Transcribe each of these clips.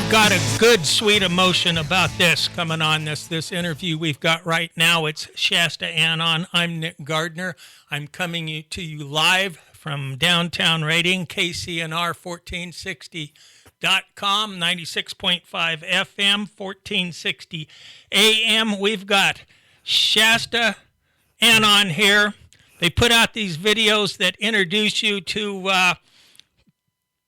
Got a good, sweet emotion about this coming on this interview we've got right now. It's ShastaAnon. I'm Nick Gardner. I'm coming to you live from downtown Rating, KCNR 1460.com, 96.5 FM, 1460 AM. We've got ShastaAnon here. They put out these videos that introduce you to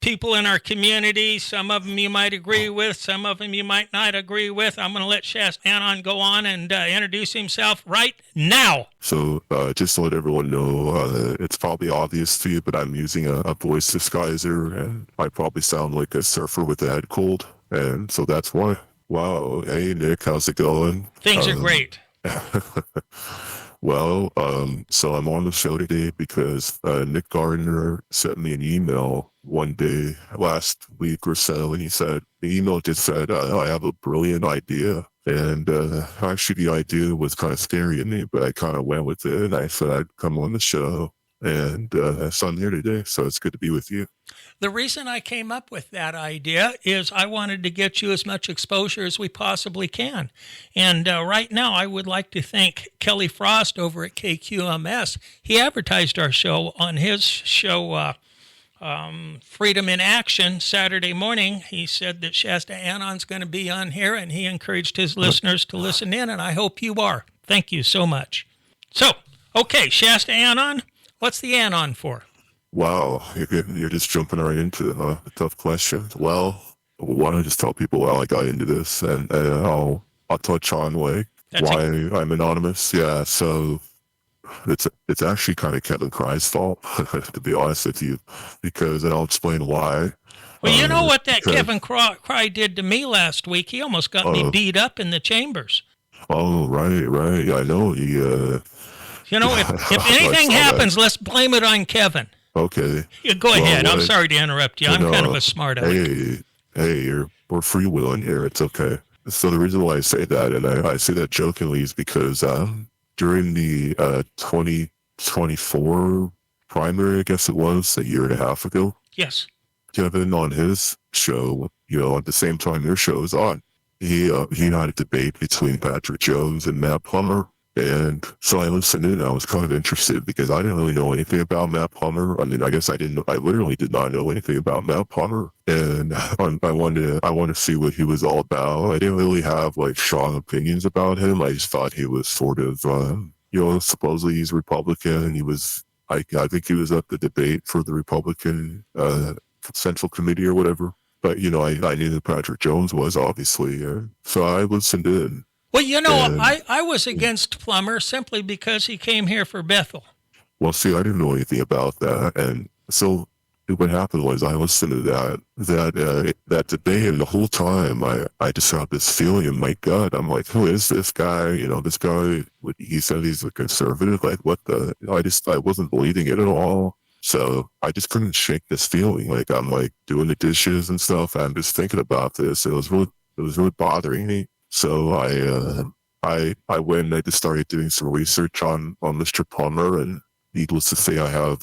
people in our community. Some of them you might agree with, some of them you might not agree with. I'm going to let ShastaAnon go on and introduce himself right now. So just to let everyone know, it's probably obvious to you, but I'm using a voice disguiser, and I probably sound like a surfer with a head cold, and so that's why. Wow. Hey, Nick, how's it going? Things are great. Well, so I'm on the show today because Nick Gardner sent me an email one day last week or so, and he said, the email just said, I have a brilliant idea. And actually the idea was kind of scary to me, but I kind of went with it, and I said I'd come on the show, and so I'm here today, so it's good to be with you. The reason I came up with that idea is I wanted to get you as much exposure as we possibly can. And right now, I would like to thank Kelly Frost over at KQMS. He advertised our show on his show, Freedom in Action, Saturday morning. He said that ShastaAnon's going to be on here, and he encouraged his listeners to listen in, and I hope you are. Thank you so much. So, okay, ShastaAnon, what's the Anon for? Wow, you're just jumping right into a tough question. Well, why don't I just tell people how I got into this, and I'll touch on why I'm anonymous. Yeah, so it's actually kind of Kevin Cry's fault, to be honest with you, and I'll explain why. Well, you know what that Kevin Cry did to me last week? He almost got me beat up in the chambers. Oh, right. I know. If anything happens, let's blame it on Kevin. Okay. Yeah, go ahead. I'm sorry to interrupt you. I'm kind of a smart aleck. Hey, we're freewheeling here. It's okay. So the reason why I say that, and I say that jokingly, is because during the 2024 primary, I guess it was, a year and a half ago. Yes. Kevin, on his show, at the same time your show is on, he had a debate between Patrick Jones and Matt Plummer. And so I listened in, and I was kind of interested because I didn't really know anything about Matt Plummer. I mean, I guess I literally did not know anything about Matt Plummer. And I wanted to see what he was all about. I didn't really have strong opinions about him. I just thought he was sort of, supposedly he's Republican, and I think he was at the debate for the Republican Central Committee or whatever. But, I knew who Patrick Jones was, obviously. So I listened in. Well, I was against Plummer simply because he came here for Bethel. Well, see, I didn't know anything about that. And so what happened was I listened to that debate, and the whole time I just had this feeling in my gut. I'm like, who is this guy? This guy, he said he's a conservative. Like, what the? I wasn't believing it at all. So I just couldn't shake this feeling. Like, I'm doing the dishes and stuff. I'm just thinking about this. It was really bothering me. So I went and I just started doing some research on Mr. Plummer, and needless to say, I have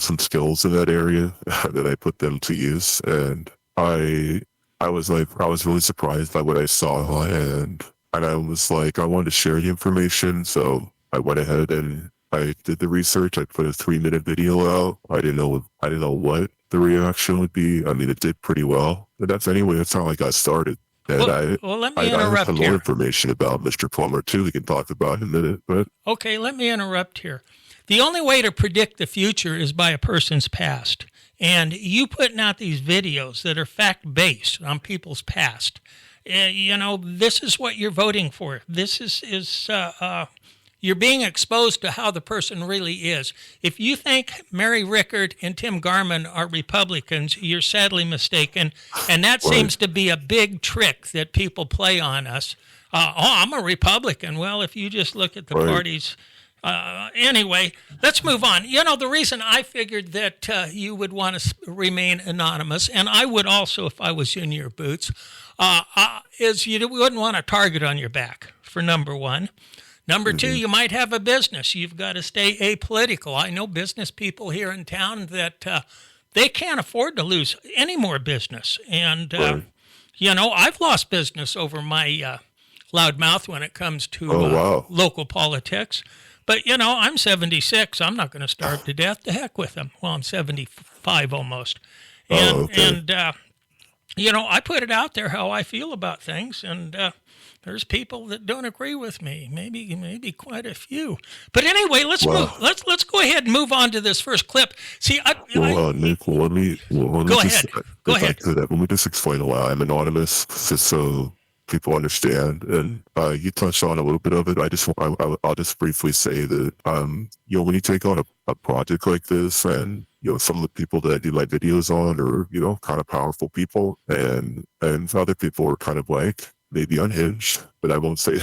some skills in that area that I put them to use. And I was really surprised by what I saw, and I was like, I wanted to share the information, so I went ahead and I did the research. I put a 3-minute video out. I didn't know what the reaction would be. I mean, it did pretty well. But that's how I got started. And let me interrupt I have some here. more information about Mr. Plummer, too, we can talk about in a minute. But okay, let me interrupt here. The only way to predict the future is by a person's past. And you putting out these videos that are fact-based on people's past, this is what you're voting for. This is you're being exposed to how the person really is. If you think Mary Rickard and Tim Garman are Republicans, you're sadly mistaken. And that seems to be a big trick that people play on us. I'm a Republican. Well, if you just look at the parties. Anyway, let's move on. The reason I figured that you would want to remain anonymous, and I would also if I was in your boots, is you wouldn't want a target on your back, for number one. Number two, you might have a business. You've got to stay apolitical. I know business people here in town that they can't afford to lose any more business. And, I've lost business over my loud mouth when it comes to wow. local politics. But, I'm 76. I'm not going to starve to death. The heck with them. Well, I'm 75 almost. And, okay. I put it out there how I feel about things, and there's people that don't agree with me. Maybe quite a few. But anyway, let's move. Let's go ahead and move on to this first clip. See, Nick, let me go ahead. Go ahead. Let me just explain why I'm anonymous, just so people understand. And you touched on a little bit of it. I'll just briefly say that when you take on a project like this, and some of the people that I do my videos on are kind of powerful people, and other people are kind of like maybe unhinged, but I won't say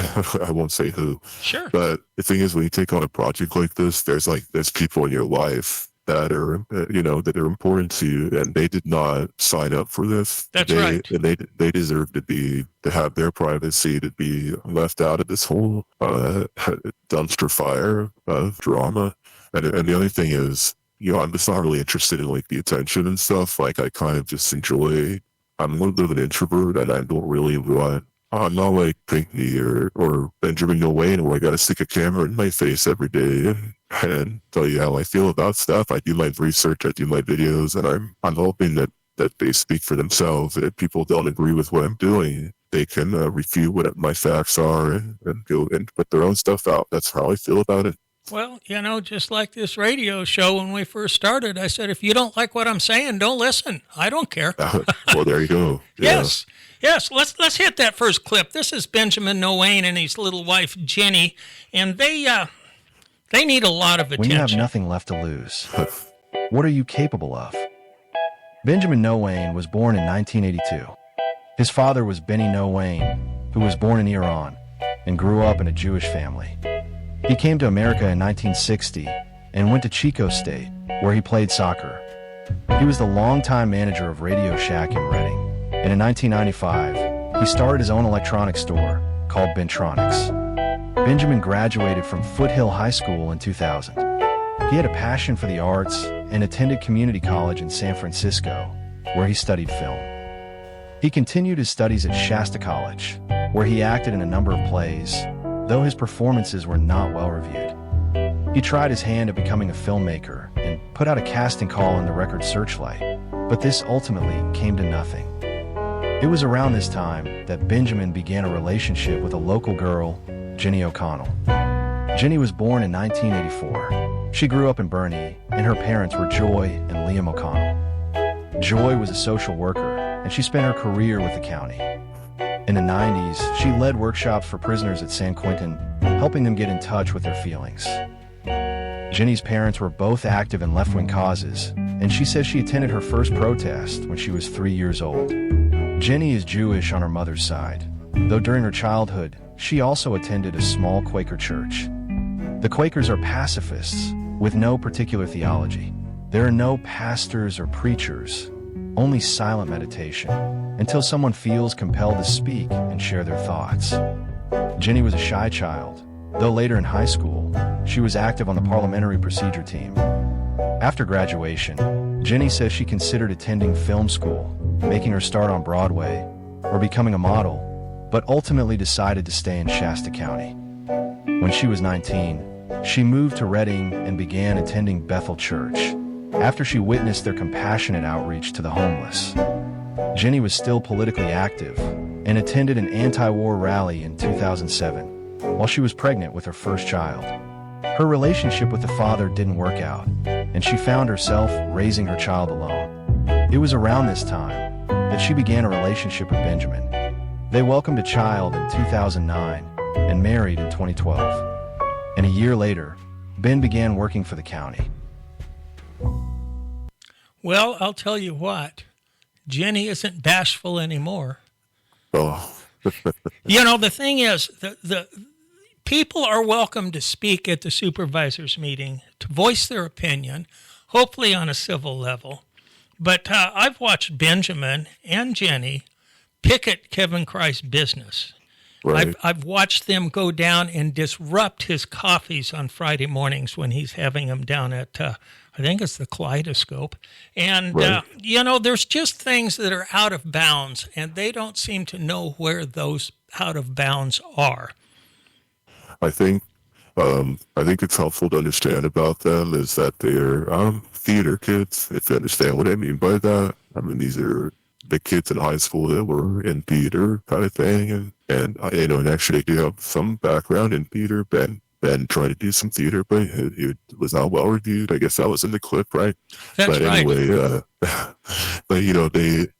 who. Sure. But the thing is, when you take on a project like this, there's people in your life that are that are important to you, and they did not sign up for this. That's right. And they deserve to have their privacy, to be left out of this whole dumpster fire of drama. And the other thing is, I'm just not really interested in the attention and stuff. I kind of just enjoy. I'm a little bit of an introvert, and I don't really want. I'm not like Pinkney or Benjamin Nowain, where I got to stick a camera in my face every day and tell you how I feel about stuff. I do my research, I do my videos, and I'm hoping that they speak for themselves. If people don't agree with what I'm doing, they can refute what my facts are and go and put their own stuff out. That's how I feel about it. Well, just like this radio show when we first started, I said, if you don't like what I'm saying, don't listen. I don't care. Well, there you go. Yeah. Yes. Let's hit that first clip. This is Benjamin Nowain and his little wife, Jenny, and they need a lot of attention. When you have nothing left to lose, what are you capable of? Benjamin Nowain was born in 1982. His father was Benny Nowain, who was born in Iran and grew up in a Jewish family. He came to America in 1960 and went to Chico State, where he played soccer. He was the longtime manager of Radio Shack in Reading, and in 1995, he started his own electronics store called Bentronics. Benjamin graduated from Foothill High School in 2000. He had a passion for the arts and attended community college in San Francisco, where he studied film. He continued his studies at Shasta College, where he acted in a number of plays, though his performances were not well reviewed. He tried his hand at becoming a filmmaker and put out a casting call in the Record Searchlight, but this ultimately came to nothing. It was around this time that Benjamin began a relationship with a local girl, Jenny O'Connell. Jenny was born in 1984. She grew up in Burney, and her parents were Joy and Liam O'Connell. Joy was a social worker, and she spent her career with the county. In the 90s, she led workshops for prisoners at San Quentin, helping them get in touch with their feelings. Jenny's parents were both active in left-wing causes, and she says she attended her first protest when she was 3 years old. Jenny is Jewish on her mother's side, though during her childhood, she also attended a small Quaker church. The Quakers are pacifists with no particular theology. There are no pastors or preachers, only silent meditation, until someone feels compelled to speak and share their thoughts. Jenny was a shy child, though later in high school, she was active on the parliamentary procedure team. After graduation, Jenny says she considered attending film school, making her start on Broadway, or becoming a model, but ultimately decided to stay in Shasta County. When she was 19, she moved to Reading and began attending Bethel Church, after she witnessed their compassionate outreach to the homeless. Jenny was still politically active and attended an anti-war rally in 2007 while she was pregnant with her first child. Her relationship with the father didn't work out, and she found herself raising her child alone. It was around this time that she began a relationship with Benjamin. They welcomed a child in 2009 and married in 2012. And a year later, Ben began working for the county. Well, I'll tell you what, Jenny isn't bashful anymore. Oh. The thing is, the people are welcome to speak at the supervisors meeting, to voice their opinion, hopefully on a civil level. But I've watched Benjamin and Jenny picket Kevin Christ's business. Right. I've watched them go down and disrupt his coffees on Friday mornings when he's having them down at, I think it's the Kaleidoscope. And, Right. there's just things that are out of bounds, and they don't seem to know where those out of bounds are. I think it's helpful to understand about them is that they're theater kids, if you understand what I mean by that. I mean, these are the kids in high school that were in theater kind of thing, and and actually they do have some background in theater. Ben tried to do some theater, but it was not well reviewed. I guess that was in the clip, right? That's But right. anyway, but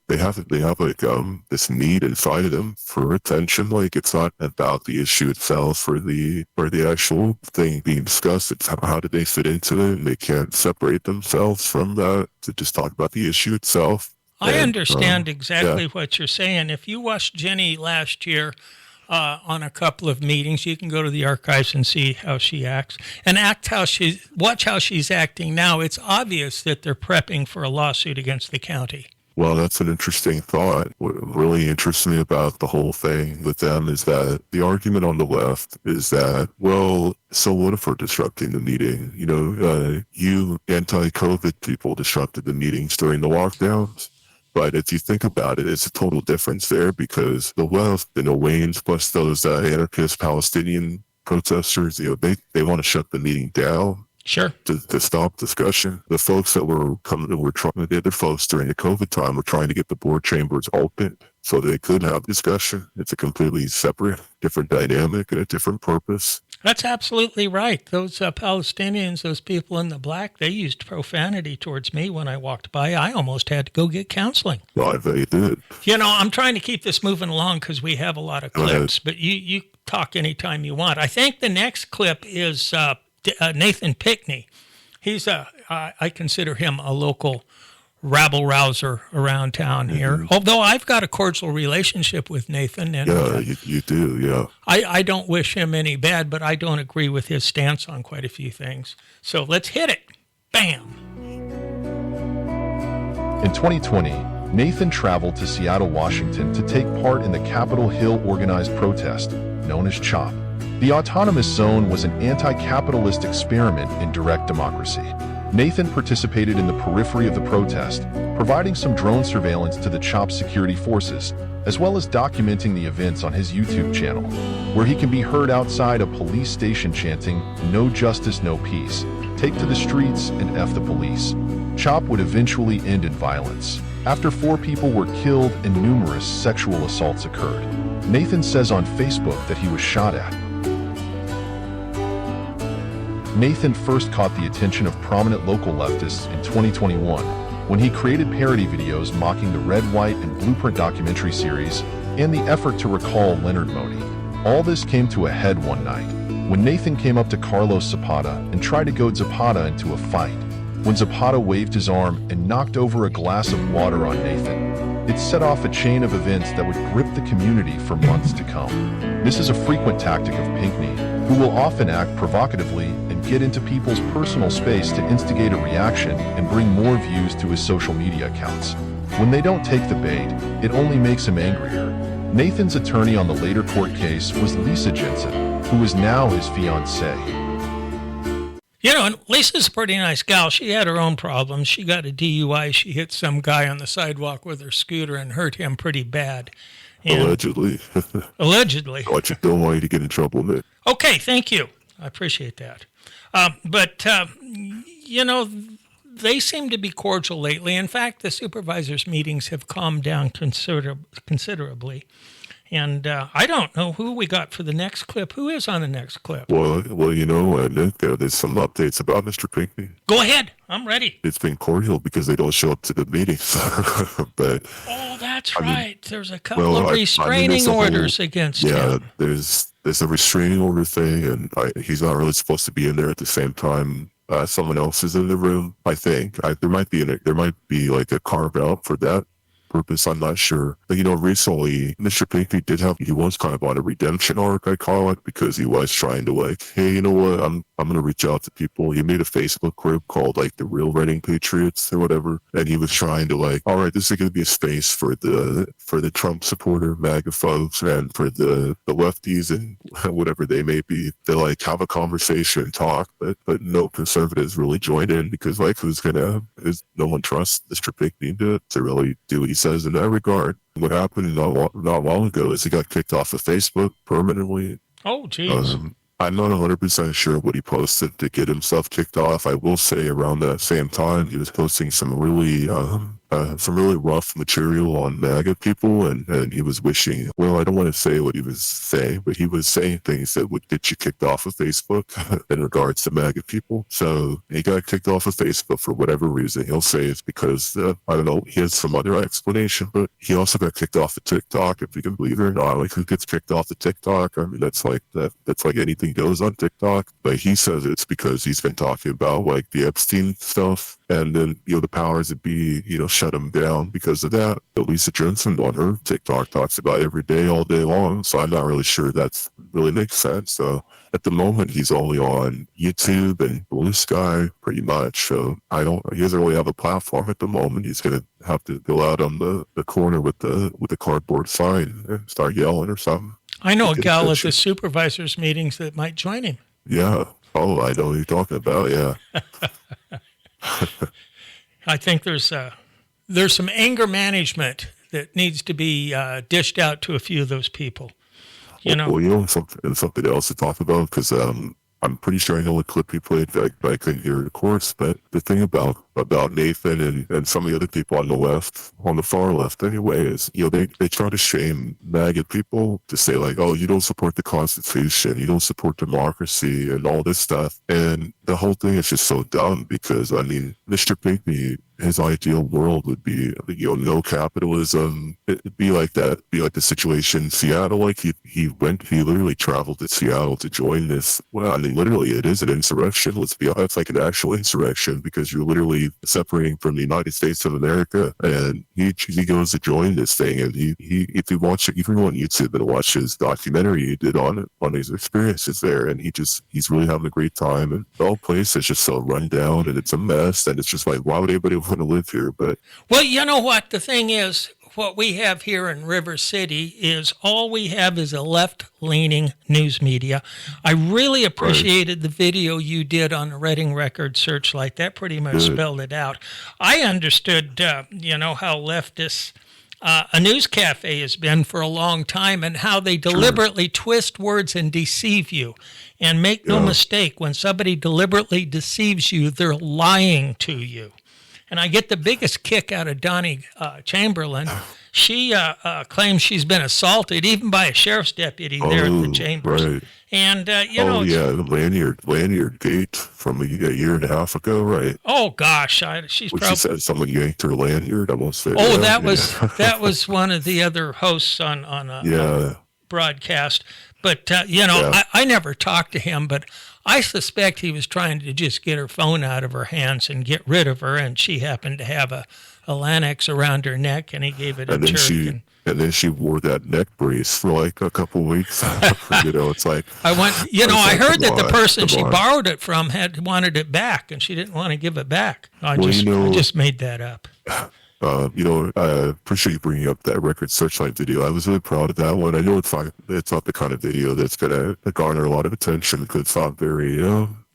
they have like this need inside of them for attention. Like it's not about the issue itself or the actual thing being discussed. It's how do they fit into it, and they can't separate themselves from that to just talk about the issue itself. I And, understand exactly what you're saying. If you watched Jenny last year on a couple of meetings, you can go to the archives and see how she acts and watch how she's acting now. It's obvious that they're prepping for a lawsuit against the county. Well, that's an interesting thought. What really interests me about the whole thing with them is that the argument on the left is that, well, so what if we're disrupting the meeting? You anti-COVID people disrupted the meetings during the lockdowns. But if you think about it, it's a total difference there because the left, the Nowains, plus those anarchist Palestinian protesters, they want to shut the meeting down. Sure. To stop discussion. The folks that the other folks during the COVID time were trying to get the board chambers open so they could have discussion. It's a completely separate, different dynamic and a different purpose. That's absolutely right. Those Palestinians, those people in the black, they used profanity towards me when I walked by. I almost had to go get counseling. Well, I bet you did. I'm trying to keep this moving along because we have a lot of clips, but you talk anytime you want. I think the next clip is Nathan Pinkney. He's I consider him a local rabble rouser around town here. Mm-hmm. Although I've got a cordial relationship with Nathan. And, yeah, you do, yeah. I don't wish him any bad, but I don't agree with his stance on quite a few things. So let's hit it. Bam. In 2020, Nathan traveled to Seattle, Washington to take part in the Capitol Hill organized protest, known as CHOP. The Autonomous Zone was an anti-capitalist experiment in direct democracy. Nathan participated in the periphery of the protest, providing some drone surveillance to the CHOP security forces, as well as documenting the events on his YouTube channel, where he can be heard outside a police station chanting, "No justice, no peace. Take to the streets and F the police." CHOP would eventually end in violence, after 4 people were killed and numerous sexual assaults occurred. Nathan says on Facebook that he was shot at. Nathan first caught the attention of prominent local leftists in 2021 when he created parody videos mocking the Red, White, and Blueprint documentary series and the effort to recall Leonard Modi. All this came to a head one night when Nathan came up to Carlos Zapata and tried to goad Zapata into a fight. When Zapata waved his arm and knocked over a glass of water on Nathan, it set off a chain of events that would grip the community for months to come. This is a frequent tactic of Pinkney, who will often act provocatively and get into people's personal space to instigate a reaction and bring more views to his social media accounts. When they don't take the bait, it only makes him angrier. Nathan's attorney on the later court case was Lisa Jensen, who is now his fiancée. And Lisa's a pretty nice gal. She had her own problems. She got a DUI. She hit some guy on the sidewalk with her scooter and hurt him pretty bad. And Allegedly. Allegedly. Don't want you to get in trouble, Nick. Okay, thank you. I appreciate that. But they seem to be cordial lately. In fact, the supervisors' meetings have calmed down considerably. And I don't know who we got for the next clip. Who is on the next clip? Well, Nick, there's some updates about Mr. Pinkney. Go ahead. I'm ready. It's been cordial because they don't show up to the meetings. But that's right. There's a couple of restraining orders against him. Yeah, there's a restraining order thing, and he's not really supposed to be in there at the same time someone else is in the room. I think there might be like a carve out for that. purpose, I'm not sure. But, recently, Mr. Pinkney he was kind of on a redemption arc, I call it, because he was trying to like, hey, you know what, I'm going to reach out to people. He made a Facebook group called like the Real Reading Patriots or whatever. And he was trying to like, all right, this is going to be a space for the Trump supporter, MAGA folks, and for the lefties and whatever they may be, to like have a conversation and talk, but no conservatives really joined in because like no one trusts Mr. Pinkney to really do what he says in that regard. What happened not long ago is he got kicked off of Facebook permanently. Oh, jeez. I'm not 100% sure what he posted to get himself kicked off. I will say around that same time, he was posting some really rough material on MAGA people, and he was wishing, well, I don't want to say what he was saying, but he was saying things that would get you kicked off of Facebook in regards to MAGA people. So he got kicked off of Facebook for whatever reason. He'll say it's because, I don't know, he has some other explanation, but he also got kicked off of TikTok, if you can believe it or not. Like, who gets kicked off of TikTok? I mean, that's like anything goes on TikTok. But he says it's because he's been talking about like the Epstein stuff, and then the powers that be shut him down because of that. But Lisa Jensen on her TikTok talks about it every day, all day long. So I'm not really sure that really makes sense. So at the moment he's only on YouTube and Blue Sky pretty much. So he doesn't really have a platform at the moment. He's gonna have to go out on the corner with the cardboard sign and start yelling or something. I know a gal at the supervisors meetings that might join him. Yeah. Oh, I know what you're talking about. Yeah. I think there's some anger management that needs to be dished out to a few of those people. Well, something else to talk about, because I'm pretty sure I know what clip he played, but I couldn't hear it, of course. But the thing about Nathan and some of the other people on the left, on the far left anyway, is, they try to shame MAGA people to say like, oh, you don't support the Constitution, you don't support democracy and all this stuff. And the whole thing is just so dumb because, I mean, Mr. Pinkney, his ideal world would be, no capitalism. It'd be like that, the situation in Seattle. Like he literally traveled to Seattle to join this. Well, I mean, literally it is an insurrection. Let's be honest, it's like an actual insurrection because you're literally separating from the United States of America. And he goes to join this thing. And if you go on YouTube and watch his documentary he did on his experiences there, and he's really having a great time. And the whole place is just so run down and it's a mess. And it's just like, why would anybody want to live here? But well, you know what the thing is, what we have here in River City is all we have is a left-leaning news media. I really appreciated the video you did on the Record Searchlight. That pretty much spelled it out. I understood, how leftists, a news cafe has been for a long time, and how they deliberately twist words and deceive you. And make no mistake, when somebody deliberately deceives you, they're lying to you. And I get the biggest kick out of Doni Chamberlain. She claims she's been assaulted, even by a sheriff's deputy there at the Chambers. Right. And, the lanyard gate from a year and a half ago, right? Oh, gosh. She said someone yanked her lanyard, I won't say that was one of the other hosts on a broadcast. But, I never talked to him, but I suspect he was trying to just get her phone out of her hands and get rid of her, and she happened to have a Lanex around her neck, and he gave it a jerk. And then she wore that neck brace for like a couple weeks. It's like... I heard that the person she borrowed it from wanted it back, and she didn't want to give it back. I just made that up. I appreciate you bringing up that Record Searchlight video. I was really proud of that one. I know it's not the kind of video that's going to garner a lot of attention because it's not very,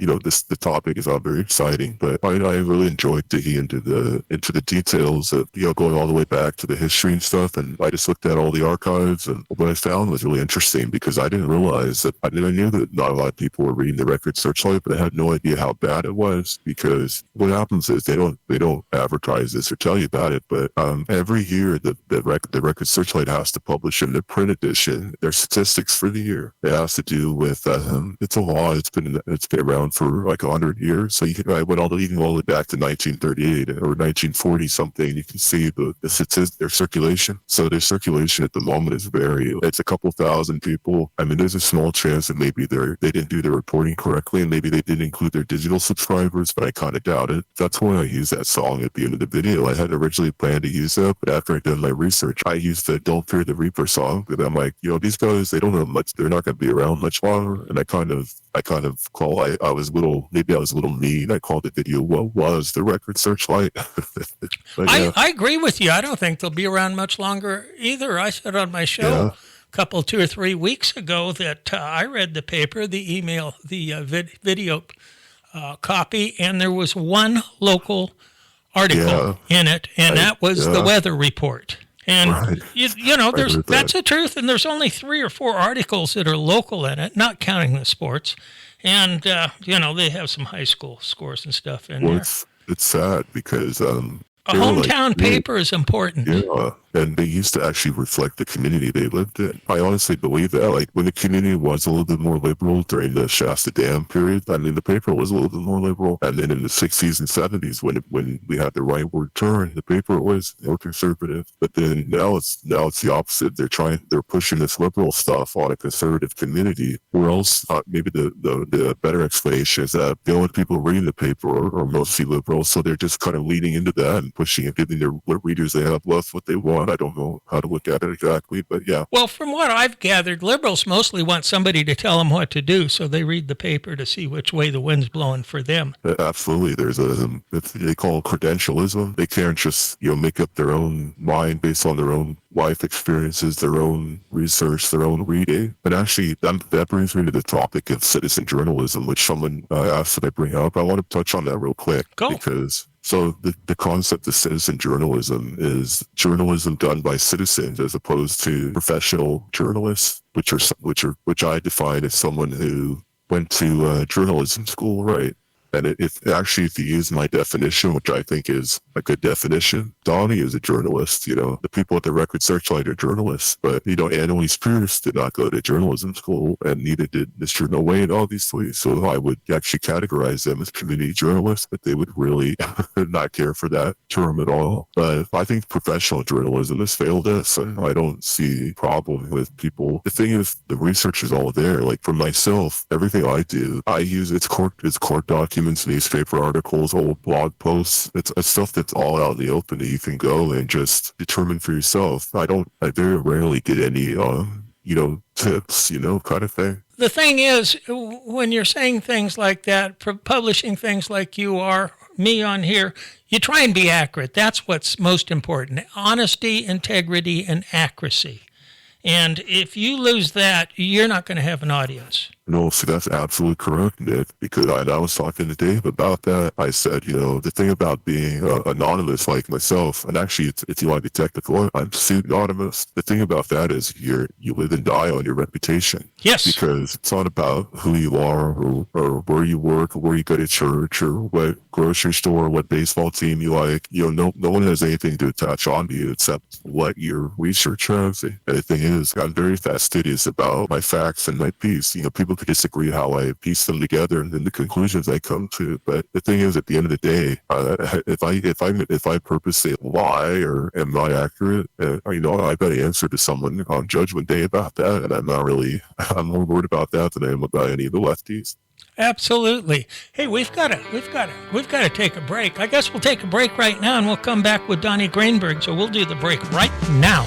the topic is not very exciting, but I really enjoyed digging into the details of, going all the way back to the history and stuff. And I just looked at all the archives, and what I found was really interesting because I didn't realize that, I knew that not a lot of people were reading the Record Searchlight, but I had no idea how bad it was, because what happens is they don't advertise this or tell you about it, but every year the Record Searchlight has to publish in the print edition their statistics for the year. It has to do with, it's a law, it's been around for like 100 years. So I went all the way back to 1938 or 1940 something. You can see their circulation. So their circulation at the moment is it's a couple thousand people. I mean, there's a small chance that maybe they didn't do their reporting correctly, and maybe they didn't include their digital subscribers, but I kind of doubt it. That's why I use that song at the end of the video. I had originally planned to use that, but after I did my research, I used the Don't Fear the Reaper song. But I'm like, these guys, they don't have much. They're not going to be around much longer. And I was a little mean. I called the video "What Was the Record Searchlight." I agree with you. I don't think they'll be around much longer either. I said on my show a couple, 2 or 3 weeks ago that I read the paper, the email, the video copy, and there was one local article in it, and that was the weather report. And, that's the truth, and there's only 3 or 4 articles that are local in it, not counting the sports. And, they have some high school scores and stuff in there. It's sad because a hometown paper is important. Yeah, and they used to actually reflect the community they lived in. I honestly believe that. Like, when the community was a little bit more liberal during the Shasta Dam period, I mean, the paper was a little bit more liberal. And then in the 60s and 70s, when we had the rightward turn, the paper was more conservative. But then now it's the opposite. They're pushing this liberal stuff on a conservative community. Or else, maybe the better explanation is that the only people reading the paper are mostly liberal, so they're just kind of leaning into that and pushing and giving their readers they have left what they want. I don't know how to look at it exactly, but yeah. Well, from what I've gathered, liberals mostly want somebody to tell them what to do, so they read the paper to see which way the wind's blowing for them. Absolutely. There's they call it credentialism. They can't just make up their own mind based on their own life experiences, their own research, their own reading. And actually, that brings me to the topic of citizen journalism, which someone asked that I bring up. I want to touch on that real quick. Go. Because the concept of citizen journalism is journalism done by citizens as opposed to professional journalists, which I define as someone who went to journalism school, right? And if you use my definition, which I think is a good definition, Doni is a journalist. The people at the Record Searchlight are journalists, but Annalise Pierce did not go to journalism school, and neither did Mr. Nowain, all these three. So I would actually categorize them as community journalists, but they would really not care for that term at all. But I think professional journalism has failed us, and I don't see a problem with people. The thing is, the research is all there. Like for myself, everything I do, I use it's court documents, newspaper articles, old blog posts. It's stuff that's all out in the open that you can go and just determine for yourself. I very rarely get any, tips, kind of thing. The thing is, when you're saying things like that, publishing things like you are, me on here, you try and be accurate. That's what's most important. Honesty, integrity, and accuracy. And if you lose that, you're not going to have an audience. No, see, that's absolutely correct, Nick, because I was talking to Dave about that. I said, the thing about being anonymous like myself, and actually, if you want to be technical, I'm pseudonymous. The thing about that is you live and die on your reputation. Yes. Because it's not about who you are or where you work or where you go to church or what grocery store, what baseball team you like. No one has anything to attach onto you except what your research has. And the thing is, I'm very fastidious about my facts and my piece. People could disagree how I piece them together and then the conclusions I come to. But the thing is, at the end of the day, if I purposely lie or am not accurate, I got to answer to someone on Judgment Day about that. And I'm more worried about that than I am about any of the lefties. Absolutely. Hey, we've got to take a break. I guess we'll take a break right now, and we'll come back with Donnie Greenberg. So we'll do the break right now.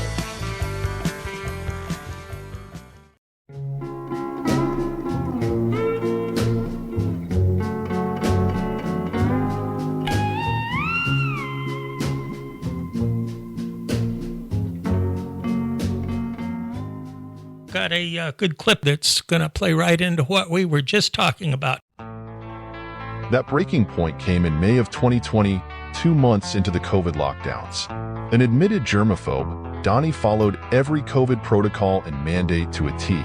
Got a good clip that's going to play right into what we were just talking about. That breaking point came in May of 2020, 2 months into the COVID lockdowns. An admitted germaphobe, Doni followed every COVID protocol and mandate to a T.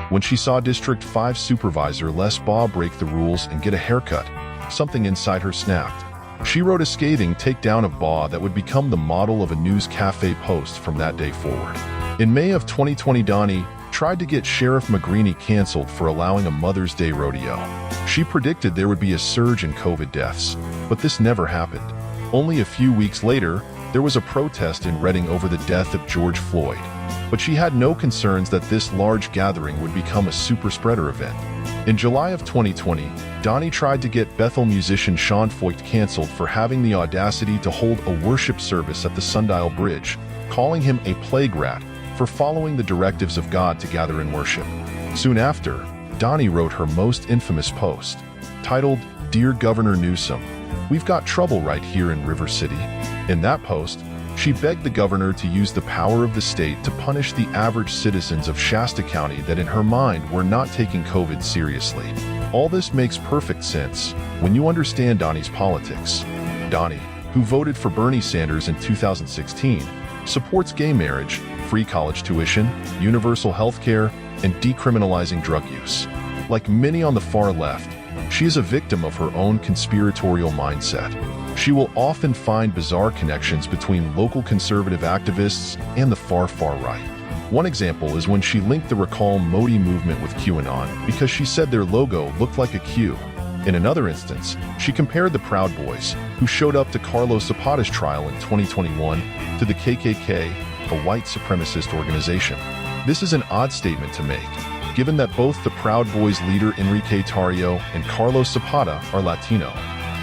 When she saw District 5 Supervisor Les Baugh break the rules and get a haircut, something inside her snapped. She wrote a scathing takedown of Baugh that would become the model of a news cafe post from that day forward. In May of 2020, Doni, tried to get Sheriff McGreeny canceled for allowing a Mother's Day rodeo. She predicted there would be a surge in COVID deaths, but this never happened. Only a few weeks later, there was a protest in Reading over the death of George Floyd, but she had no concerns that this large gathering would become a super spreader event. In July of 2020, Doni tried to get Bethel musician Sean Foyt canceled for having the audacity to hold a worship service at the Sundial Bridge, calling him a plague rat for following the directives of God to gather in worship. Soon after, Doni wrote her most infamous post, titled, "Dear Governor Newsom, we've got trouble right here in River City." In that post, she begged the governor to use the power of the state to punish the average citizens of Shasta County that in her mind were not taking COVID seriously. All this makes perfect sense when you understand Doni's politics. Doni, who voted for Bernie Sanders in 2016, supports gay marriage, free college tuition, universal health care, and decriminalizing drug use. Like many on the far left, she is a victim of her own conspiratorial mindset. She will often find bizarre connections between local conservative activists and the far right. One example is when she linked the Recall Modi movement with QAnon because she said their logo looked like a Q. In another instance, she compared the Proud Boys, who showed up to Carlos Zapata's trial in 2021, to the KKK, a white supremacist organization. This is an odd statement to make, given that both the Proud Boys leader Enrique Tarrio and Carlos Zapata are Latino.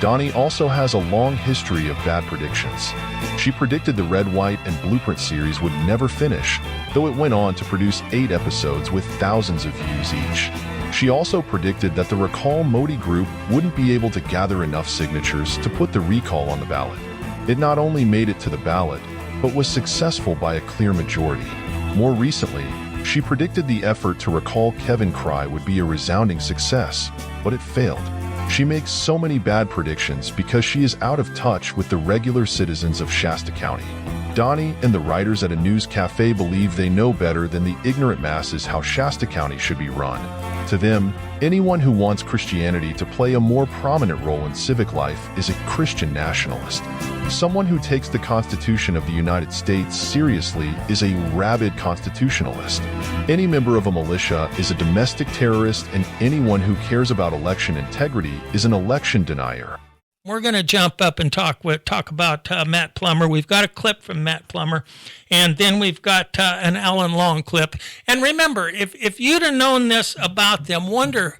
Doni also has a long history of bad predictions. She predicted the Red, White, and Blueprint series would never finish, though it went on to produce 8 episodes with thousands of views each. She also predicted that the Recall Modi group wouldn't be able to gather enough signatures to put the recall on the ballot. It not only made it to the ballot, but was successful by a clear majority. More recently, she predicted the effort to recall Kevin Cry would be a resounding success, but it failed. She makes so many bad predictions because she is out of touch with the regular citizens of Shasta County. Doni and the writers at a news cafe believe they know better than the ignorant masses how Shasta County should be run. To them, anyone who wants Christianity to play a more prominent role in civic life is a Christian nationalist. Someone who takes the Constitution of the United States seriously is a rabid constitutionalist. Any member of a militia is a domestic terrorist, and anyone who cares about election integrity is an election denier. We're going to jump up and talk about Matt Plummer. We've got a clip from Matt Plummer, and then we've got an Alan Long clip. And remember, if you'd have known this about them, wonder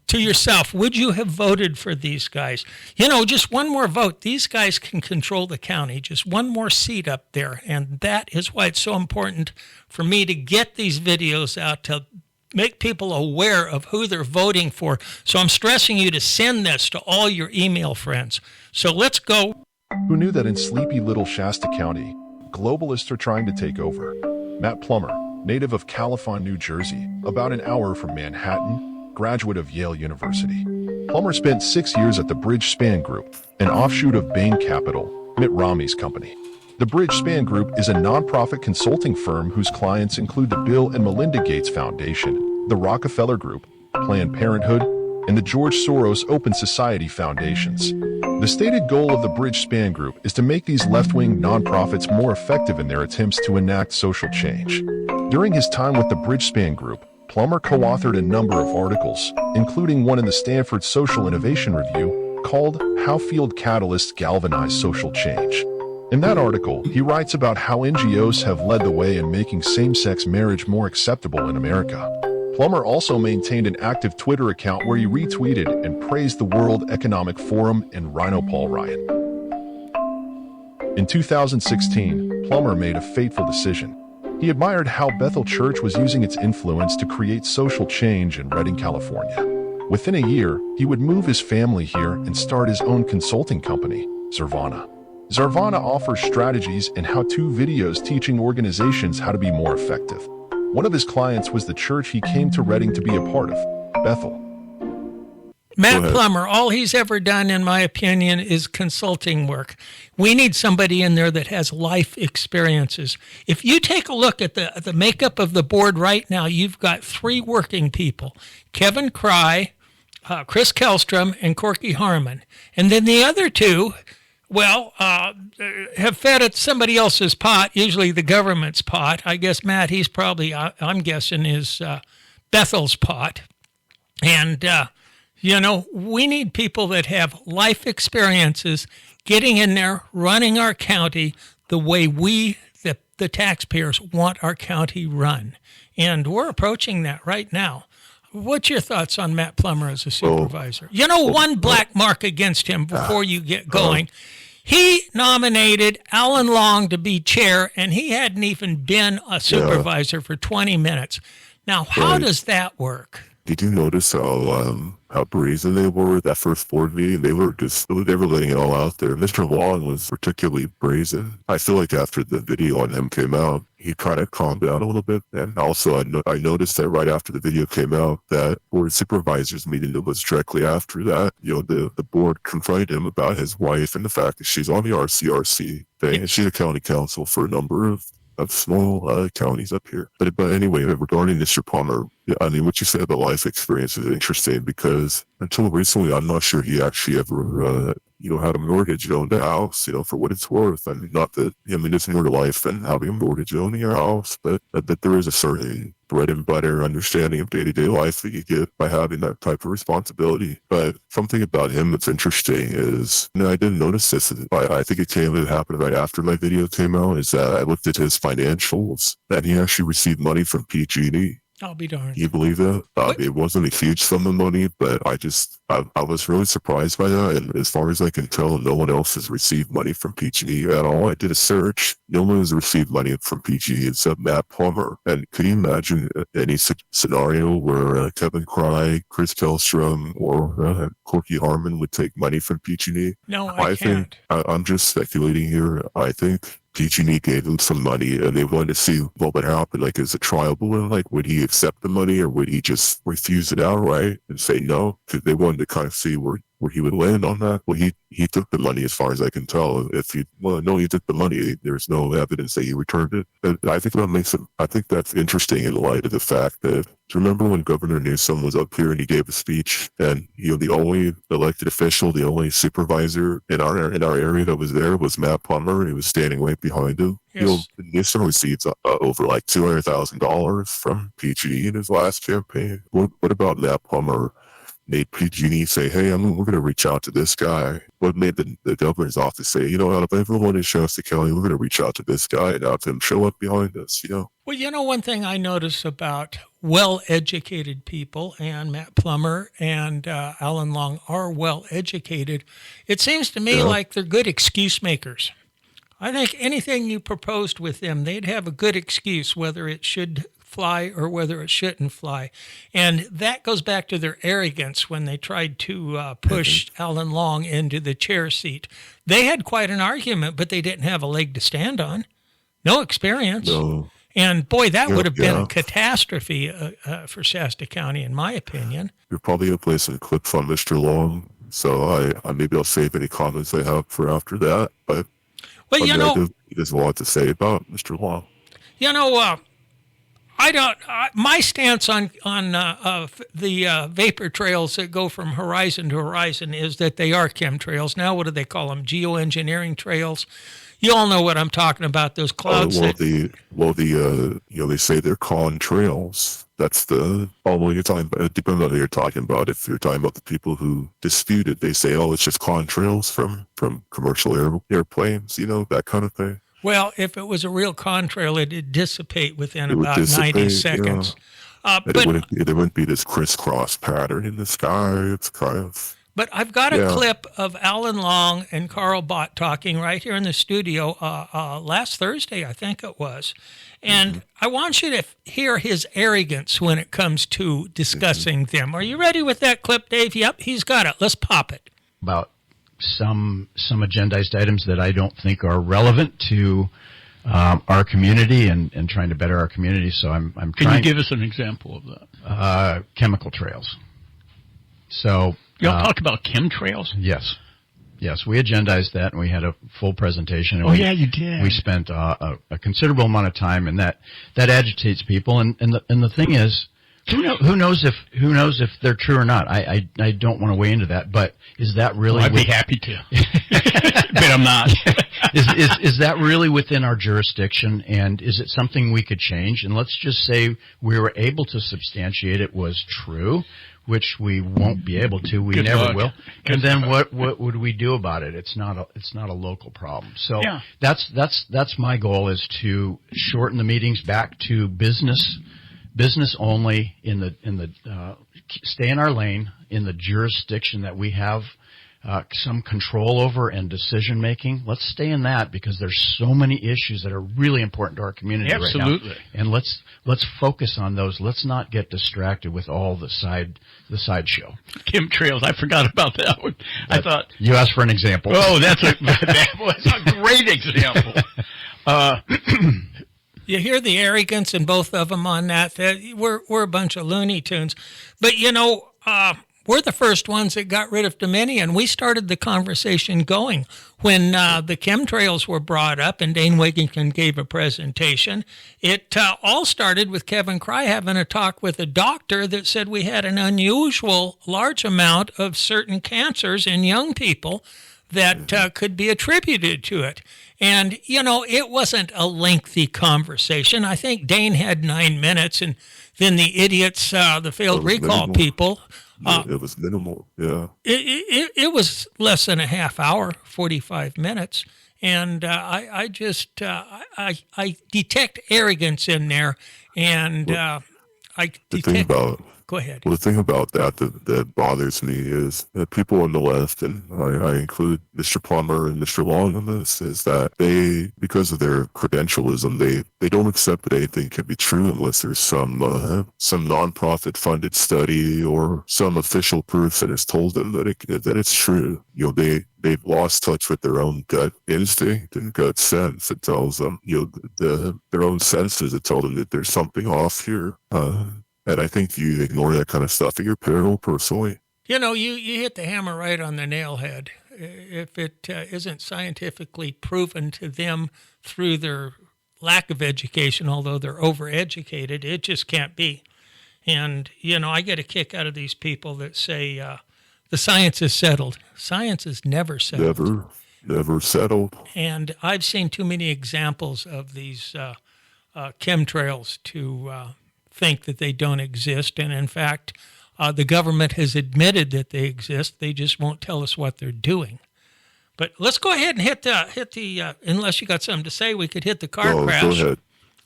to yourself, would you have voted for these guys? You know, just one more vote. These guys can control the county. Just one more seat up there. And that is why it's so important for me to get these videos out to make people aware of who they're voting for. So I'm stressing you to send this to all your email friends. So let's go. Who knew that in sleepy little Shasta County, globalists are trying to take over? Matt Plummer, native of Califon, New Jersey, about an hour from Manhattan, graduate of Yale University. Plummer spent 6 years at the Bridge Span Group, an offshoot of Bain Capital, Mitt Romney's company. The Bridge Span Group is a nonprofit consulting firm whose clients include the Bill and Melinda Gates Foundation, the Rockefeller Group, Planned Parenthood, and the George Soros Open Society Foundations. The stated goal of the Bridge Span Group is to make these left-wing nonprofits more effective in their attempts to enact social change. During his time with the Bridge Span Group, Plummer co-authored a number of articles, including one in the Stanford Social Innovation Review called How Field Catalysts Galvanize Social Change. In that article, he writes about how NGOs have led the way in making same-sex marriage more acceptable in America. Plummer also maintained an active Twitter account where he retweeted and praised the World Economic Forum and Rhino Paul Ryan. In 2016, Plummer made a fateful decision. He admired how Bethel Church was using its influence to create social change in Redding, California. Within a year, he would move his family here and start his own consulting company, Zarvana. Zarvana offers strategies and how-to videos teaching organizations how to be more effective. One of his clients was the church he came to Redding to be a part of, Bethel. Matt Plummer, all he's ever done, in my opinion, is consulting work. We need somebody in there that has life experiences. If you take a look at the makeup of the board right now, you've got 3 working people, Kevin Cry, Chris Kellstrom, and Corky Harmon. And then the other 2, Well, have fed at somebody else's pot, usually the government's pot. I guess, Matt, he's probably, I'm guessing, is Bethel's pot. And, we need people that have life experiences getting in there, running our county the way we, the taxpayers, want our county run. And we're approaching that right now. What's your thoughts on Matt Plummer as a supervisor? One black mark against him before you get going. He nominated Alan Long to be chair, and he hadn't even been a supervisor for 20 minutes. Now, how does that work? Did you notice how brazen they were at that first board meeting? They were letting it all out there. Mr. Long was particularly brazen. I feel like after the video on him came out, he kind of calmed down a little bit. And also, I noticed that right after the video came out, that board supervisors meeting that was directly after that, the board confronted him about his wife and the fact that she's on the RCRC thing, and she's a county council for a number of small counties up here. But anyway, regarding Mr. Plummer, I mean, what you said about life experience is interesting, because until recently, I'm not sure he actually ever, had a mortgage on the house, for what it's worth. I mean, not that, there's more to life than having a mortgage owning your house, but there is a certain bread and butter understanding of day-to-day life that you get by having that type of responsibility. But something about him that's interesting is, I didn't notice this, I think it happened right after my video came out, is that I looked at his financials, that he actually received money from PG&E. I'll be darned. You believe that? It wasn't a huge sum of money, but I was really surprised by that. And as far as I can tell, no one else has received money from PG&E at all. I did a search. No one has received money from PG&E except Matt Plummer. And can you imagine any scenario where Kevin Cry, Chris Kellstrom, or Corky Harmon would take money from PG&E? No, I can't. I'm just speculating here. I think PG&E gave him some money, and they wanted to see what would happen, like as a trial balloon. Like, would he accept the money, or would he just refuse it outright and say no? Because they wanted to kind of see where he would land on that. Well, he took the money, as far as I can tell. He took the money. There's no evidence that he returned it. And I think that's interesting in light of the fact that, do you remember when Governor Newsom was up here and he gave a speech, and the only elected official, the only supervisor in our area that was there was Matt Plummer. He was standing right behind him. Yes. Newsom received over like $200,000 from PG&E in his last campaign. What about Matt Plummer made PG&E say, hey, we're going to reach out to this guy? What made the governor's office say, out of everyone in Shasta County, we're going to reach out to this guy and have him show up behind us, Well, one thing I notice about well-educated people, and Matt Plummer and Alan Long are well-educated, it seems to me like they're good excuse makers. I think anything you proposed with them, they'd have a good excuse, whether it should fly or whether it shouldn't fly. And that goes back to their arrogance when they tried to push Alan Long into the chair seat. They had quite an argument, but they didn't have a leg to stand on. No experience. No. And boy, that would have been a catastrophe for Shasta County, in my opinion. You're probably going to play some clips on Mr. Long, so I maybe I'll save any comments I have for after that. But well, he doesn't want to say about Mr. Long. My stance on the vapor trails that go from horizon to horizon is that they are chemtrails. Now, what do they call them? Geoengineering trails. You all know what I'm talking about. Those clouds. They say they're contrails. That's you're talking about. Depending on who you're talking about. If you're talking about the people who dispute it, they say, it's just contrails from commercial airplanes. That kind of thing. Well, if it was a real contrail, it'd dissipate within about 90 seconds. But there wouldn't be this crisscross pattern in the sky. It's kind of. But I've got a clip of Alan Long and Carl Bott talking right here in the studio last Thursday, I think it was. And I want you to hear his arrogance when it comes to discussing them. Are you ready with that clip, Dave? Yep, he's got it. Let's pop it. About some agendized items that I don't think are relevant to our community and trying to better our community. So I'm trying. Can you give us an example of that? Chemical trails. So y'all talk about chemtrails? Yes, we agendized that, and we had a full presentation. And you did. We spent a considerable amount of time, and that agitates people. And the thing is, Who knows if they're true or not? I don't want to weigh into that, but is that really? Well, I'd be happy to, but I'm not. Is that really within our jurisdiction? And is it something we could change? And let's just say we were able to substantiate it was true, which we won't be able to. We Good never luck. will. And then what would we do about it? It's not a local problem. So Yeah. that's my goal, is to shorten the meetings back to business only, in the stay in our lane, in the jurisdiction that we have some control over and decision making. Let's stay in that, because there's so many issues that are really important to our community Absolutely. right now. And let's focus on those. Let's not get distracted with all the sideshow. Chemtrails, I forgot about that one. I thought, You asked for an example. oh, that was a great example. You hear the arrogance in both of them on that we're a bunch of Looney Tunes. But, we're the first ones that got rid of Dominion. We started the conversation going when the chemtrails were brought up and Dane Wigington gave a presentation. It all started with Kevin Cry having a talk with a doctor that said we had an unusual large amount of certain cancers in young people that could be attributed to it. And, it wasn't a lengthy conversation. I think Dane had 9 minutes, and then the idiots, the failed recall people. It was minimal, yeah. It was less than a half hour, 45 minutes. And I just detect arrogance in there. And Go ahead. Well, the thing about that bothers me is that people on the left, and I include Mr. Plummer and Mr. Long in this, is that they, because of their credentialism, they don't accept that anything can be true unless there's some nonprofit funded study or some official proof that has told them that it's true. They've lost touch with their own gut instinct and gut sense. It tells them, their own senses that tell them that there's something off here. And I think you ignore that kind of stuff at your peril, personally. You hit the hammer right on the nail head. If it isn't scientifically proven to them through their lack of education, although they're overeducated, it just can't be. And, I get a kick out of these people that say the science is settled. Science is never settled. Never settled. And I've seen too many examples of these chemtrails to think that they don't exist. And in fact, the government has admitted that they exist. They just won't tell us what they're doing. But let's go ahead and hit the unless you got something to say, we could hit the car crash. Go ahead.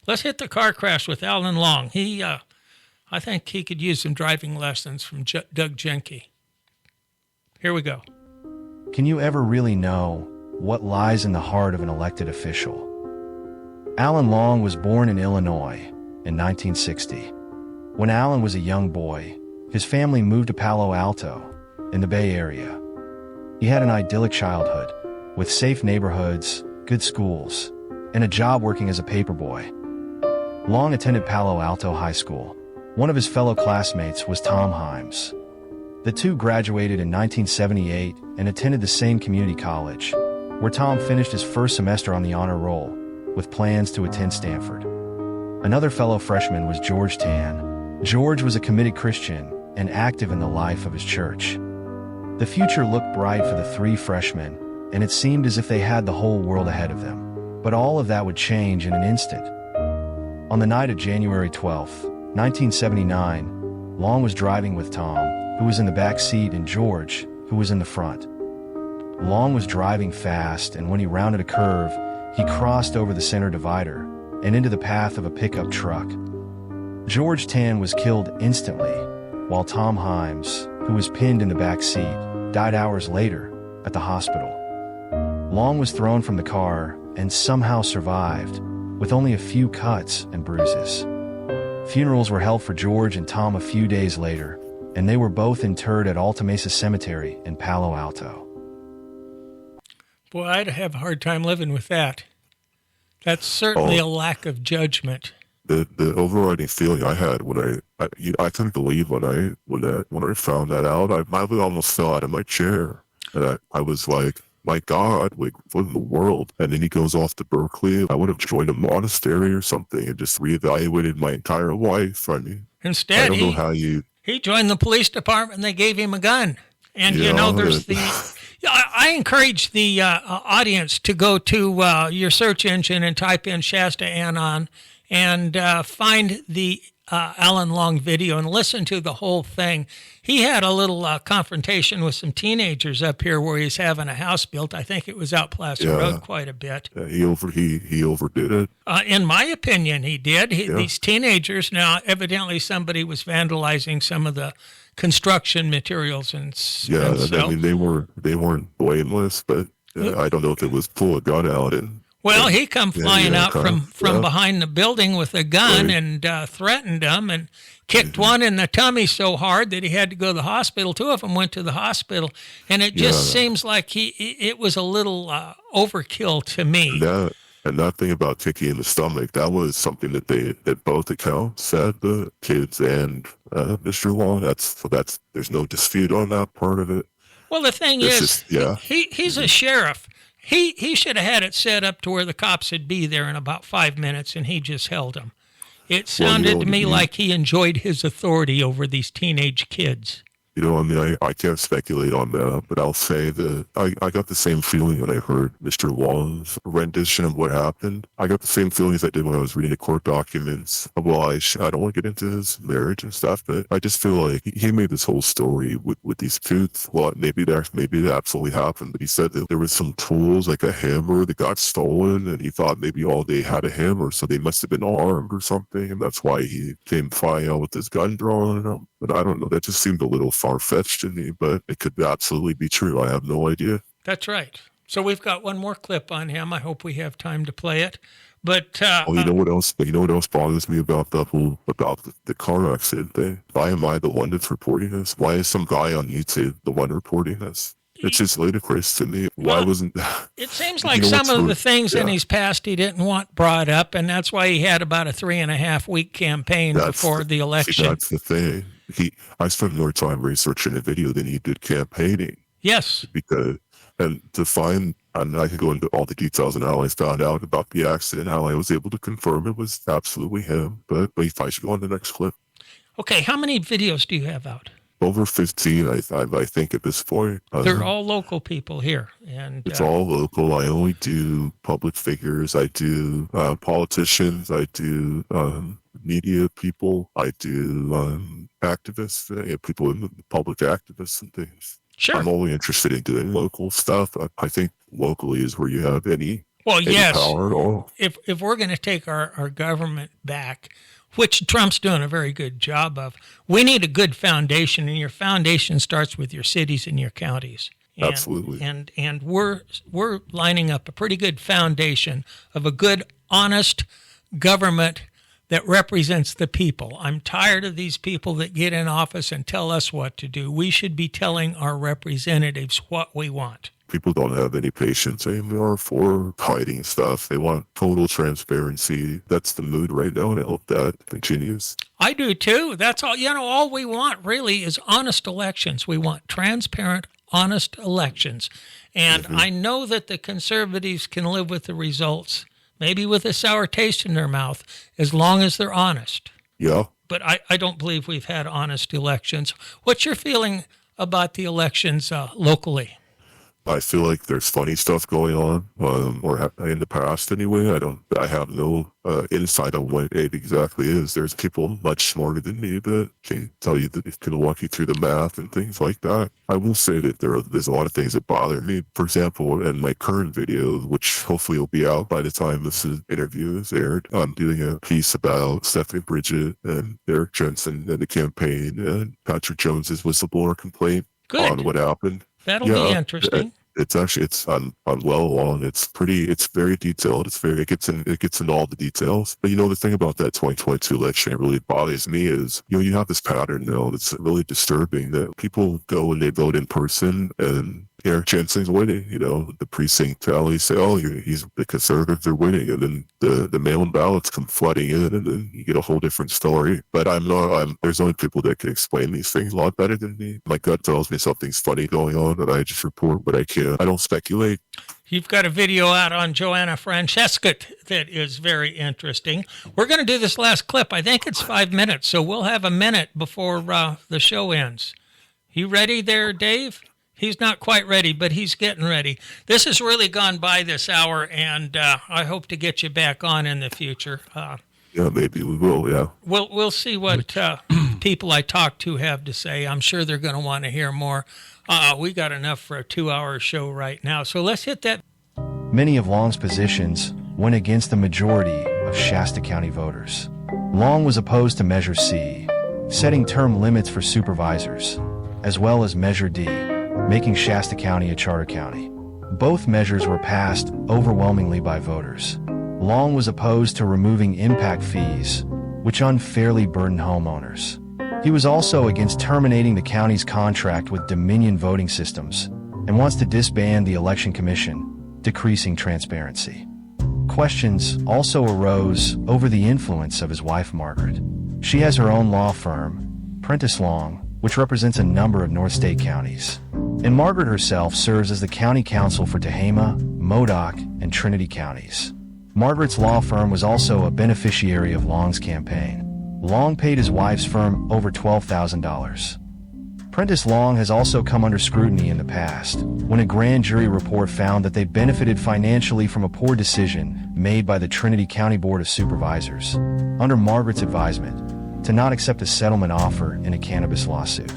Let's hit the car crash with Alan Long. I think he could use some driving lessons from Doug Jenke. Here we go. Can you ever really know what lies in the heart of an elected official? Alan Long was born in Illinois in 1960. When Alan was a young boy, his family moved to Palo Alto in the Bay Area. He had an idyllic childhood with safe neighborhoods, good schools, and a job working as a paperboy. Long attended Palo Alto High School. One of his fellow classmates was Tom Himes. The two graduated in 1978 and attended the same community college, where Tom finished his first semester on the honor roll with plans to attend Stanford. Another fellow freshman was George Tan. George was a committed Christian and active in the life of his church. The future looked bright for the three freshmen, and it seemed as if they had the whole world ahead of them. But all of that would change in an instant. On the night of January 12th, 1979, Long was driving with Tom, who was in the back seat, and George, who was in the front. Long was driving fast, and when he rounded a curve, he crossed over the center divider and into the path of a pickup truck. George Tan was killed instantly, while Tom Himes, who was pinned in the back seat, died hours later at the hospital. Long was thrown from the car and somehow survived, with only a few cuts and bruises. Funerals were held for George and Tom a few days later, and they were both interred at Alta Mesa Cemetery in Palo Alto. Boy, I'd have a hard time living with that. That's certainly a lack of judgment. The overriding feeling I had when I couldn't believe when I found that out. I almost fell out of my chair, and I was like, my God, like, what in the world? And then he goes off to Berkeley. I would have joined a monastery or something and just reevaluated my entire life. I mean, Instead, I don't know how you. he joined the police department and they gave him a gun. And, Yeah, there's I encourage the audience to go to your search engine and type in ShastaAnon and find the Alan Long video and listen to the whole thing. He had a little confrontation with some teenagers up here where he's having a house built. I think it was out Placer Road quite a bit. He overdid it. In my opinion, he did. These teenagers, now evidently somebody was vandalizing some of the construction materials and I mean, they weren't blameless, but I don't know if it was pull a gun out and. Well, he come flying out from behind the building with a gun and threatened them and kicked one in the tummy so hard that he had to go to the hospital. Two of them went to the hospital, and it just seems like it was a little overkill to me. And that thing about kicking in the stomach, that was something that both accounts said, the kids and Mr. Long. That's there's no dispute on that part of it. Well, the thing is, he's a sheriff. He should have had it set up to where the cops would be there in about 5 minutes, and he just held them. It sounded to me like he enjoyed his authority over these teenage kids. I mean, I can't speculate on that, but I'll say that I got the same feeling when I heard Mr. Wong's rendition of what happened. I got the same feelings I did when I was reading the court documents. Well, I don't want to get into his marriage and stuff, but I just feel like he made this whole story with these kids. Well, maybe that absolutely happened, but he said that there was some tools, like a hammer, that got stolen, and he thought maybe all they had a hammer, so they must have been armed or something, and that's why he came flying out with his gun drawn. But I don't know. That just seemed a little far-fetched to me, but it could absolutely be true. I have no idea. That's right. So we've got one more clip on him. I hope we have time to play it. But you know what else? You know what else bothers me about the car accident thing? Why am I the one that's reporting this? Why is some guy on YouTube the one reporting this? It's just ludicrous to me. Why wasn't that? It seems like some of the things in his past he didn't want brought up, and that's why he had about a 3.5-week campaign before the election. See, that's the thing. I spent more time researching the video than he did campaigning. Yes. And I could go into all the details and how I found out about the accident, how I was able to confirm it was absolutely him. But if I should go on the next clip. Okay, how many videos do you have out? Over 15, I think, at this point. They're all local people here. And it's all local. I only do public figures. I do politicians. I do media people. I do activists, people in the public activists and things. Sure. I'm only interested in doing local stuff. I think locally is where you have any power at all. If we're going to take our government back, which Trump's doing a very good job of, we need a good foundation, and your foundation starts with your cities and your counties. Absolutely. And we're lining up a pretty good foundation of a good, honest government that represents the people. I'm tired of these people that get in office and tell us what to do. We should be telling our representatives what we want. People don't have any patience anymore for hiding stuff. They want total transparency. That's the mood right now, and I hope that continues. I do too. That's all. All we want really is honest elections. We want transparent, honest elections. And I know that the conservatives can live with the results, maybe with a sour taste in their mouth, as long as they're honest. Yeah. But I don't believe we've had honest elections. What's your feeling about the elections locally? I feel like there's funny stuff going on, or in the past anyway. I have no insight on what it exactly is. There's people much smarter than me that can tell you, that can walk you through the math and things like that. I will say that there's a lot of things that bother me. For example, in my current video, which hopefully will be out by the time this interview is aired, I'm doing a piece about Stephanie Bridget and Eric Jensen and the campaign and Patrick Jones's whistleblower complaint on what happened. That'll be interesting. It's on well along. It's very detailed. It gets into all the details. But the thing about that 2022 election that really bothers me is, you have this pattern now that's really disturbing, that people go and they vote in person, and here Jensen's winning, the precinct tallies say, oh, the conservatives are winning, and then the mail-in ballots come flooding in, and then you get a whole different story. But there's only people that can explain these things a lot better than me. My gut tells me something's funny going on, and I just report what I can. I don't speculate. You've got a video out on Joanna Francesca that is very interesting. We're going to do this last clip. I think it's 5 minutes, so we'll have a minute before the show ends. You ready there, Dave? He's not quite ready, but he's getting ready. This has really gone by this hour, and I hope to get you back on in the future. Yeah, maybe we will, yeah. We'll see what people I talk to have to say. I'm sure they're going to want to hear more. We got enough for a 2-hour show right now, so let's hit that. Many of Long's positions went against the majority of Shasta County voters. Long was opposed to Measure C, setting term limits for supervisors, as well as Measure D, making Shasta County a charter county. Both measures were passed overwhelmingly by voters. Long was opposed to removing impact fees, which unfairly burdened homeowners. He was also against terminating the county's contract with Dominion Voting Systems and wants to disband the Election Commission, decreasing transparency. Questions also arose over the influence of his wife, Margaret. She has her own law firm, Prentice Long, which represents a number of North State counties. And Margaret herself serves as the county counsel for Tehama, Modoc, and Trinity counties. Margaret's law firm was also a beneficiary of Long's campaign. Long paid his wife's firm over $12,000. Prentice Long has also come under scrutiny in the past, when a grand jury report found that they benefited financially from a poor decision made by the Trinity County Board of Supervisors, under Margaret's advisement, to not accept a settlement offer in a cannabis lawsuit.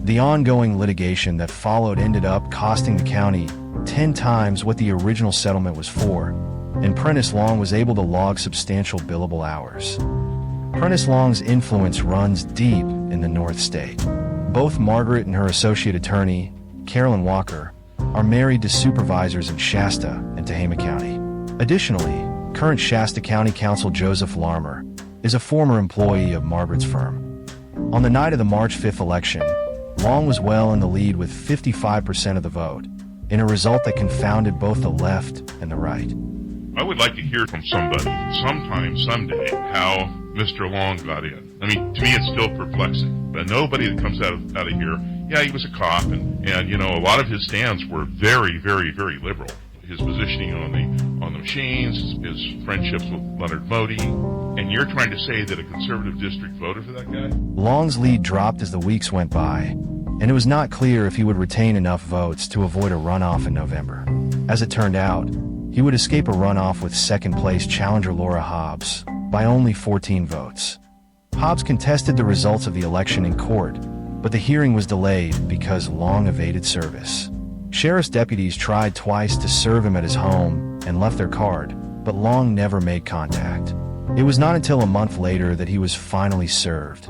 The ongoing litigation that followed ended up costing the county 10 times what the original settlement was for, and Prentice Long was able to log substantial billable hours. Prentice Long's influence runs deep in the North State. Both Margaret and her associate attorney, Carolyn Walker, are married to supervisors in Shasta and Tehama County. Additionally, current Shasta County Counsel Joseph Larmer is a former employee of Margaret's firm. On the night of the March 5th election, Long was well in the lead with 55% of the vote, in a result that confounded both the left and the right. I would like to hear from somebody, sometime, someday, how Mr. Long got in. I mean, to me, it's still perplexing. But nobody that comes out of here, yeah, he was a cop, and a lot of his stands were very, very, very liberal. His positioning on the machines, his friendships with Leonard Modi, and you're trying to say that a conservative district voted for that guy? Long's lead dropped as the weeks went by, and it was not clear if he would retain enough votes to avoid a runoff in November. As it turned out, he would escape a runoff with second-place challenger Laura Hobbs by only 14 votes. Hobbs contested the results of the election in court, but the hearing was delayed because Long evaded service. Sheriff's deputies tried twice to serve him at his home and left their card, but Long never made contact. It was not until a month later that he was finally served,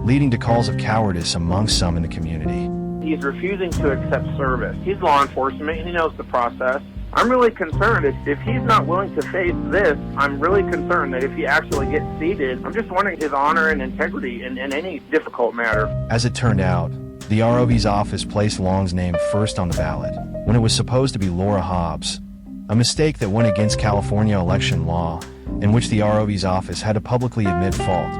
leading to calls of cowardice among some in the community. He's refusing to accept service. He's law enforcement, and he knows the process. I'm really concerned if he's not willing to face this. I'm really concerned that if he actually gets seated, I'm just wondering his honor and integrity in any difficult matter. As it turned out, the ROV's office placed Long's name first on the ballot, when it was supposed to be Laura Hobbs, a mistake that went against California election law, in which the ROV's office had to publicly admit fault.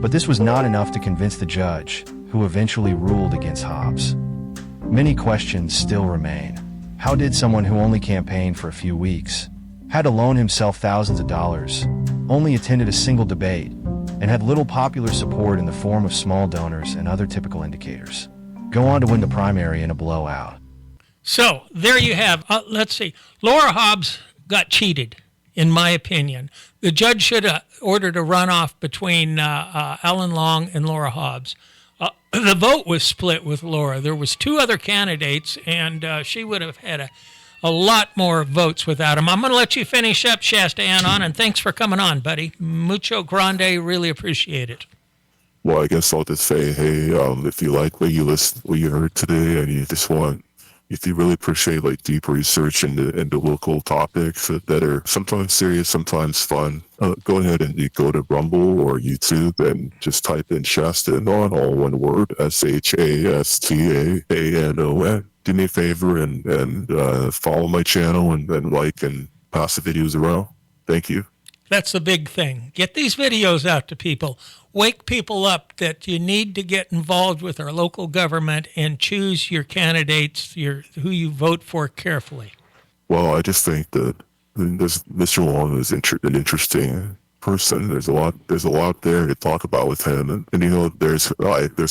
But this was not enough to convince the judge, who eventually ruled against Hobbs. Many questions still remain. How did someone who only campaigned for a few weeks, had to loan himself thousands of dollars, only attended a single debate, and had little popular support in the form of small donors and other typical indicators, go on to win the primary in a blowout? So there you have. Let's see. Laura Hobbs got cheated, in my opinion. The judge should have ordered a runoff between Alan Long and Laura Hobbs. The vote was split with Laura. There was 2 other candidates, and she would have had a lot more votes without him. I'm going to let you finish up, ShastaAnon, and thanks for coming on, buddy. Mucho grande. Really appreciate it. Well, I guess I'll just say, hey, if you like what you heard today and you just want, if you really appreciate like deep research into local topics that are sometimes serious, sometimes fun, go ahead and you go to Rumble or YouTube and just type in ShastaAnon, all one word, ShastaAnon. Do me a favor and follow my channel and like and pass the videos around. Thank you. That's the big thing. Get these videos out to people. Wake people up that you need to get involved with our local government and choose your candidates, who you vote for carefully. Well, I just think that Mr. Long is an interesting person. There's a lot there to talk about with him, and you know, there's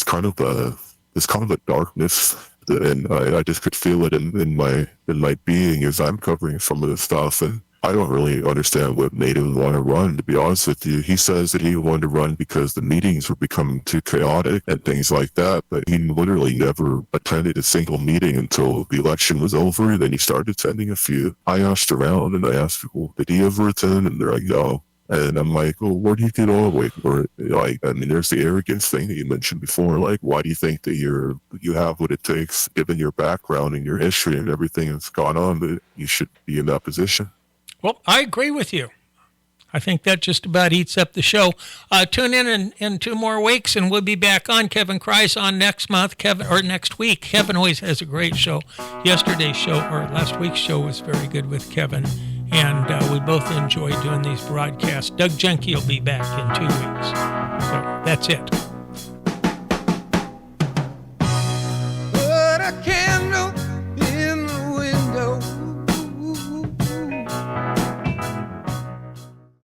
kind of a darkness, and I just could feel it in my being as I'm covering some of this stuff. And I don't really understand what made him want to run, to be honest with you. He says that he wanted to run because the meetings were becoming too chaotic and things like that, but he literally never attended a single meeting until the election was over. Then he started attending a few. I asked around and I asked people, did he ever attend? And they're like, no. And I'm like, well, where do you get all the way for it? Like, I mean, there's the arrogance thing that you mentioned before. Like, why do you think that you have what it takes, given your background and your history and everything that's gone on, that you should be in that position? Well, I agree with you. I think that just about eats up the show. Tune in 2 more weeks, and we'll be back on. Kevin Kreis on next week. Kevin always has a great show. Yesterday's show, or last week's show, was very good with Kevin, and we both enjoy doing these broadcasts. Doug Junkie will be back in 2 weeks. So that's it.